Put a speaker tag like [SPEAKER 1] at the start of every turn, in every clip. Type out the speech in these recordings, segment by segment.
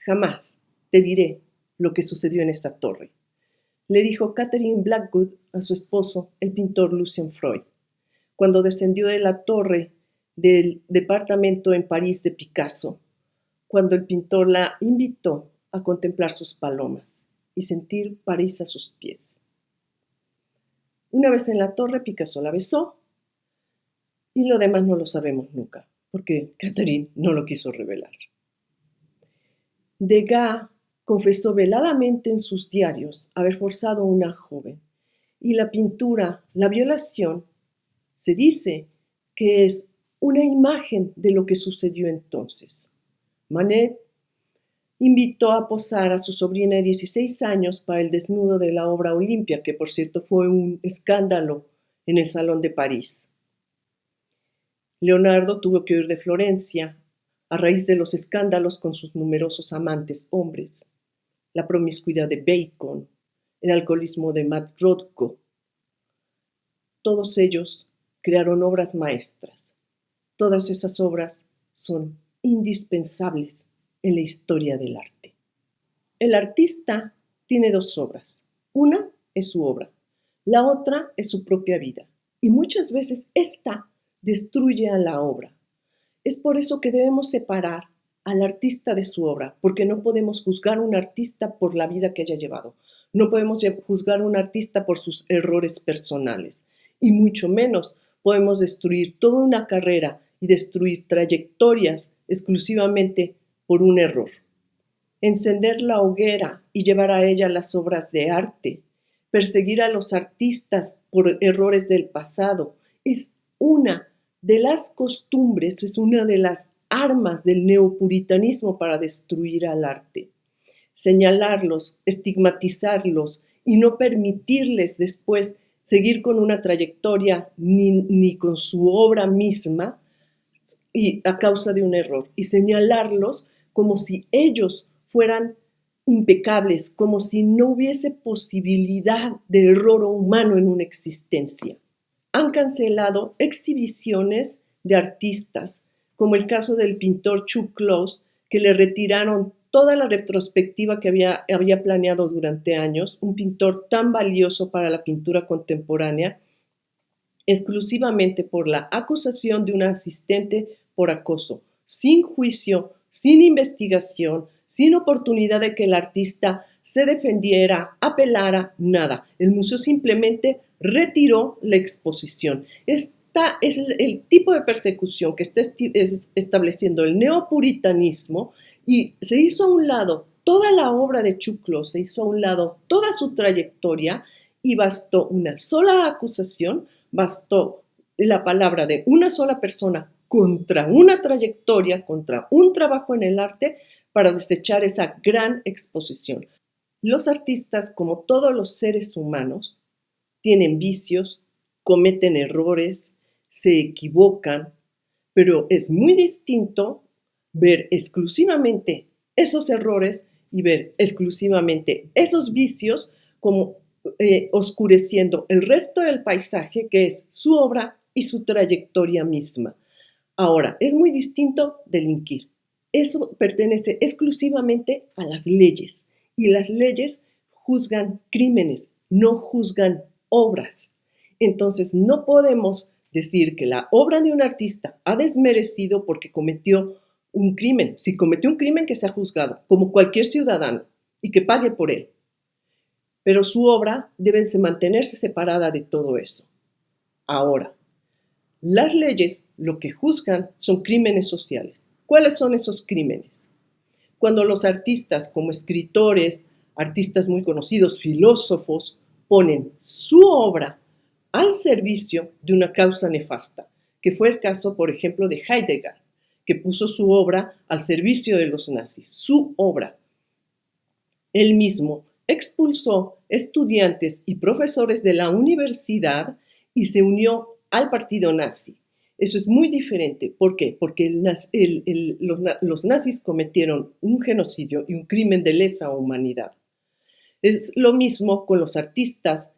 [SPEAKER 1] Jamás te diré lo que sucedió en esa torre, le dijo Catherine Blackwood a su esposo, el pintor Lucien Freud, cuando descendió de la torre del departamento en París de Picasso, cuando el pintor la invitó a contemplar sus palomas y sentir París a sus pies. Una vez en la torre, Picasso la besó y lo demás no lo sabemos nunca, porque Catherine no lo quiso revelar. Degas confesó veladamente en sus diarios haber forzado a una joven, y la pintura, la violación, se dice que es una imagen de lo que sucedió entonces. Manet invitó a posar a su sobrina de 16 años para el desnudo de la obra Olimpia, que por cierto fue un escándalo en el Salón de París. Leonardo tuvo que huir de Florencia a raíz de los escándalos con sus numerosos amantes hombres, la promiscuidad de Bacon, el alcoholismo de Matt Rothko. Todos ellos crearon obras maestras. Todas esas obras son indispensables en la historia del arte. El artista tiene dos obras. Una es su obra, la otra es su propia vida, y muchas veces esta destruye a la obra. Es por eso que debemos separar al artista de su obra, porque no podemos juzgar a un artista por la vida que haya llevado. No podemos juzgar a un artista por sus errores personales, y mucho menos podemos destruir toda una carrera y destruir trayectorias exclusivamente por un error. Encender la hoguera y llevar a ella las obras de arte, perseguir a los artistas por errores del pasado, es una de las costumbres, es una de las armas del neopuritanismo para destruir al arte. Señalarlos, estigmatizarlos y no permitirles después seguir con una trayectoria ni con su obra misma y a causa de un error, y señalarlos como si ellos fueran impecables, como si no hubiese posibilidad de error humano en una existencia. Han cancelado exhibiciones de artistas, como el caso del pintor Chuck Close, que le retiraron toda la retrospectiva que había planeado durante años, un pintor tan valioso para la pintura contemporánea, exclusivamente por la acusación de una asistente por acoso, sin juicio, sin investigación, sin oportunidad de que el artista se defendiera, apelara, nada. El museo simplemente retiró la exposición. Esta es el tipo de persecución que está estableciendo el neopuritanismo, y se hizo a un lado toda la obra de Chuck Close, se hizo a un lado toda su trayectoria, y bastó una sola acusación, bastó la palabra de una sola persona contra una trayectoria, contra un trabajo en el arte, para desechar esa gran exposición. Los artistas, como todos los seres humanos, tienen vicios, cometen errores, se equivocan, pero es muy distinto ver exclusivamente esos errores y ver exclusivamente esos vicios como oscureciendo el resto del paisaje, que es su obra y su trayectoria misma. Ahora, es muy distinto delinquir. Eso pertenece exclusivamente a las leyes, y las leyes juzgan crímenes, no juzgan obras. Entonces, no podemos decir que la obra de un artista ha desmerecido porque cometió un crimen. Si cometió un crimen, que sea juzgado, como cualquier ciudadano, y que pague por él. Pero su obra debe mantenerse separada de todo eso. Ahora, las leyes lo que juzgan son crímenes sociales. ¿Cuáles son esos crímenes? Cuando los artistas, como escritores, artistas muy conocidos, filósofos, ponen su obra al servicio de una causa nefasta, que fue el caso, por ejemplo, de Heidegger, que puso su obra al servicio de los nazis, su obra. Él mismo expulsó estudiantes y profesores de la universidad y se unió al partido nazi. Eso es muy diferente. ¿Por qué? Porque los nazis cometieron un genocidio y un crimen de lesa humanidad. Es lo mismo con los artistas,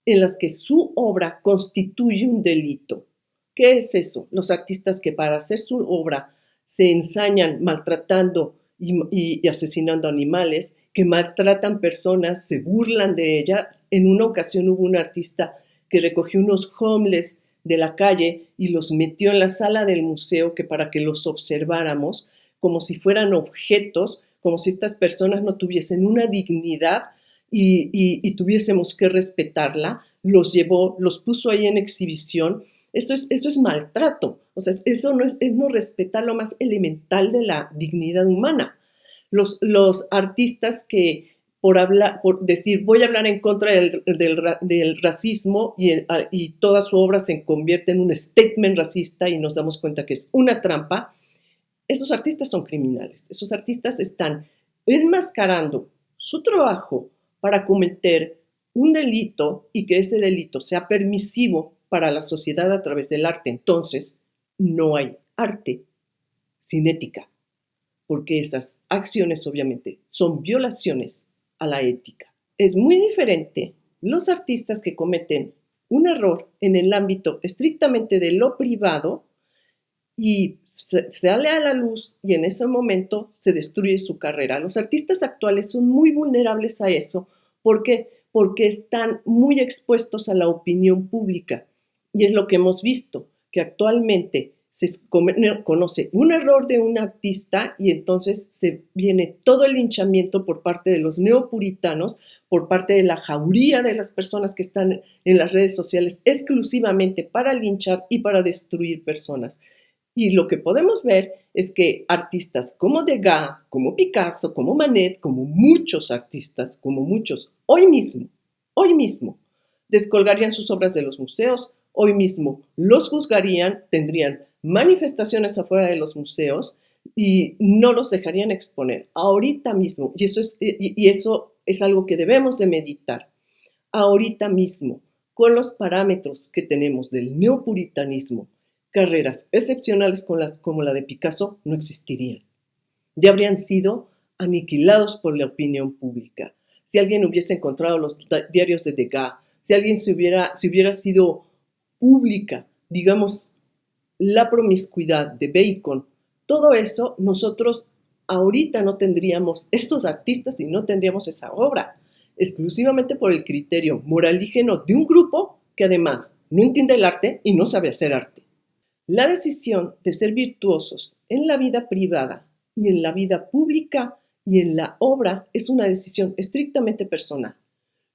[SPEAKER 1] en las que su obra constituye un delito. ¿Qué es eso? Los artistas que para hacer su obra se ensañan maltratando y asesinando animales, que maltratan personas, se burlan de ellas. En una ocasión hubo un artista que recogió unos homeless de la calle y los metió en la sala del museo para que los observáramos como si fueran objetos, como si estas personas no tuviesen una dignidad y tuviésemos que respetarla. Los llevó, los puso ahí en exhibición. Esto es maltrato. O sea, eso es no respetar lo más elemental de la dignidad humana. Los artistas que por decir voy a hablar en contra del racismo y toda su obra se convierte en un statement racista y nos damos cuenta que es una trampa, esos artistas son criminales. Esos artistas están enmascarando su trabajo para cometer un delito y que ese delito sea permisivo para la sociedad a través del arte. Entonces, no hay arte sin ética, porque esas acciones obviamente son violaciones a la ética. Es muy diferente los artistas que cometen un error en el ámbito estrictamente de lo privado y sale a la luz y en ese momento se destruye su carrera. Los artistas actuales son muy vulnerables a eso. ¿Por qué? Porque están muy expuestos a la opinión pública. Y es lo que hemos visto, que actualmente se conoce un error de un artista y entonces se viene todo el linchamiento por parte de los neopuritanos, por parte de la jauría de las personas que están en las redes sociales exclusivamente para linchar y para destruir personas. Y lo que podemos ver es que artistas como Degas, como Picasso, como Manet, como muchos artistas, hoy mismo, descolgarían sus obras de los museos, hoy mismo los juzgarían, tendrían manifestaciones afuera de los museos y no los dejarían exponer ahorita mismo. Y eso es algo que debemos de meditar. Ahorita mismo, con los parámetros que tenemos del neopuritanismo, carreras excepcionales como la de Picasso no existirían. Ya habrían sido aniquilados por la opinión pública. Si alguien hubiese encontrado los diarios de Degas, si alguien si hubiera sido pública, digamos, la promiscuidad de Bacon, todo eso nosotros ahorita no tendríamos esos artistas y no tendríamos esa obra, exclusivamente por el criterio moralígeno de un grupo que además no entiende el arte y no sabe hacer arte. La decisión de ser virtuosos en la vida privada y en la vida pública y en la obra es una decisión estrictamente personal,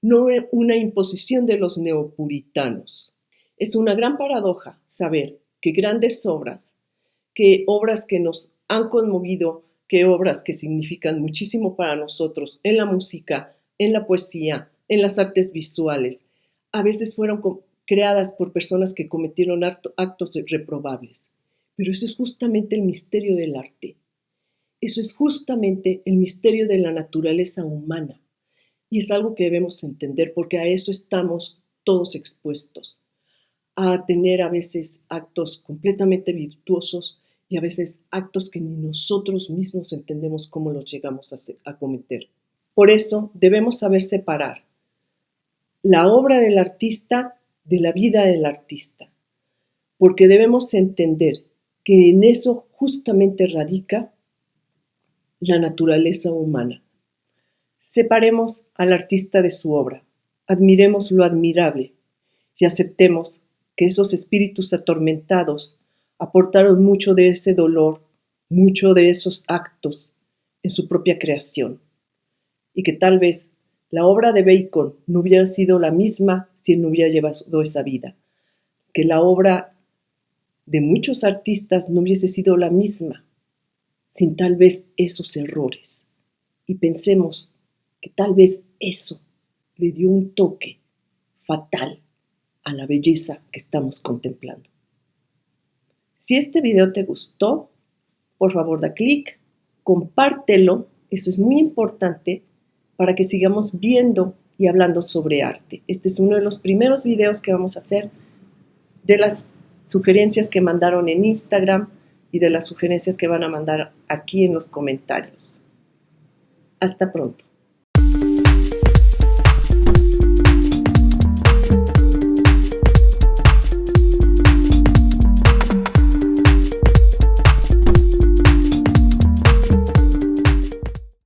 [SPEAKER 1] no una imposición de los neopuritanos. Es una gran paradoja saber que grandes obras, que obras que nos han conmovido, que obras que significan muchísimo para nosotros en la música, en la poesía, en las artes visuales, a veces fueron creadas por personas que cometieron actos reprobables. Pero eso es justamente el misterio del arte. Eso es justamente el misterio de la naturaleza humana. Y es algo que debemos entender porque a eso estamos todos expuestos. A tener a veces actos completamente virtuosos y a veces actos que ni nosotros mismos entendemos cómo los llegamos a cometer. Por eso debemos saber separar la obra del artista de la vida del artista, porque debemos entender que en eso justamente radica la naturaleza humana. Separemos al artista de su obra, admiremos lo admirable y aceptemos que esos espíritus atormentados aportaron mucho de ese dolor, mucho de esos actos en su propia creación, y que tal vez la obra de Bacon no hubiera sido la misma si él no hubiera llevado esa vida, que la obra de muchos artistas no hubiese sido la misma sin tal vez esos errores. Y pensemos que tal vez eso le dio un toque fatal a la belleza que estamos contemplando. Si este video te gustó, por favor da clic, compártelo, eso es muy importante para que sigamos viendo y hablando sobre arte. Este es uno de los primeros videos que vamos a hacer de las sugerencias que mandaron en Instagram y de las sugerencias que van a mandar aquí en los comentarios. Hasta pronto.